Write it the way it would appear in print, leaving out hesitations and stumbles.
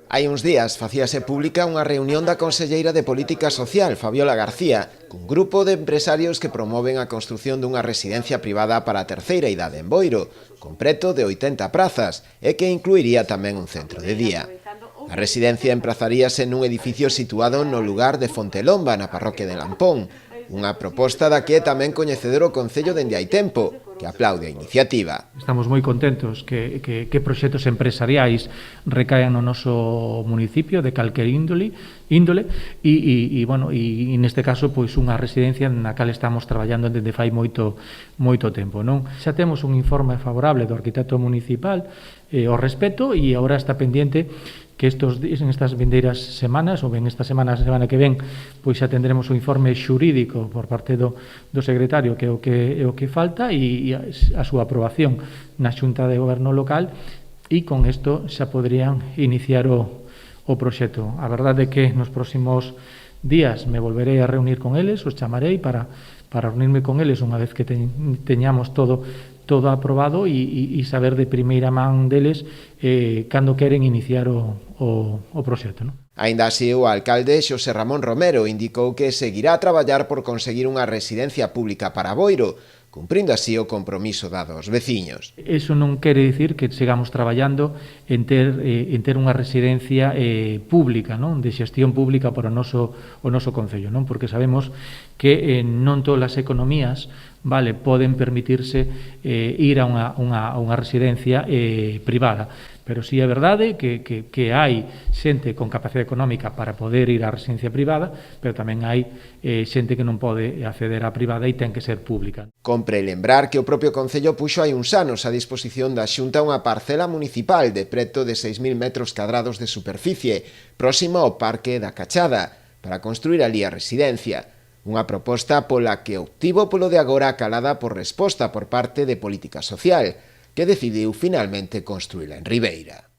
Hai uns días facíase pública unha reunión da conselleira de Política Social, Fabiola García, cun grupo de empresarios que promoven a construción dunha residencia privada para a terceira idade en Boiro, con preto de 80 prazas, e que incluiría tamén un centro de día. A residencia emprazaríase nun edificio situado no lugar de Fontelomba, na parroquia de Lampón, unha proposta da que é tamén coñecedor o Concello dende hai tempo, que aplaude a iniciativa. Estamos moi contentos que proxectos empresariais recaian no noso municipio de calquer índole e neste caso pois unha residencia na cal estamos traballando desde fai moito tempo, non? Xa temos un informe favorable do arquitecto municipal ao respecto e agora está pendiente que en estas vindeiras semanas, ou ben esta semana que ven, pois xa tendremos o informe xurídico por parte do secretario, que é o que falta, e a súa aprobación na Xunta de Goberno local, e con isto xa poderían iniciar o proxecto. A verdade é que nos próximos días me volverei a reunir con eles, os chamarei para reunirme con eles unha vez que teñamos todo aprobado e saber de primeira man deles cando queren iniciar o proxecto, non? Aínda así, o alcalde Xosé Ramón Romero indicou que seguirá a traballar por conseguir unha residencia pública para Boiro, cumprindo así o compromiso dado aos veciños. Eso non quere dicir que sigamos traballando en ter unha residencia pública, non? De xestión pública para o noso Concello, non? Porque sabemos que non todas as economías poden permitirse ir a unha residencia privada. Pero sí é verdade que hai xente con capacidade económica para poder ir á residencia privada, pero tamén hai xente que non pode acceder á privada e ten que ser pública. Compre lembrar que o propio Concello puxo hai uns anos a disposición da Xunta unha parcela municipal de preto de 6.000 metros cadrados de superficie, próxima ao Parque da Cachada, para construir ali a residencia. Unha proposta pola que obtivo polo de agora calada por resposta por parte de Política Social, que decidiu finalmente construíla en Ribeira.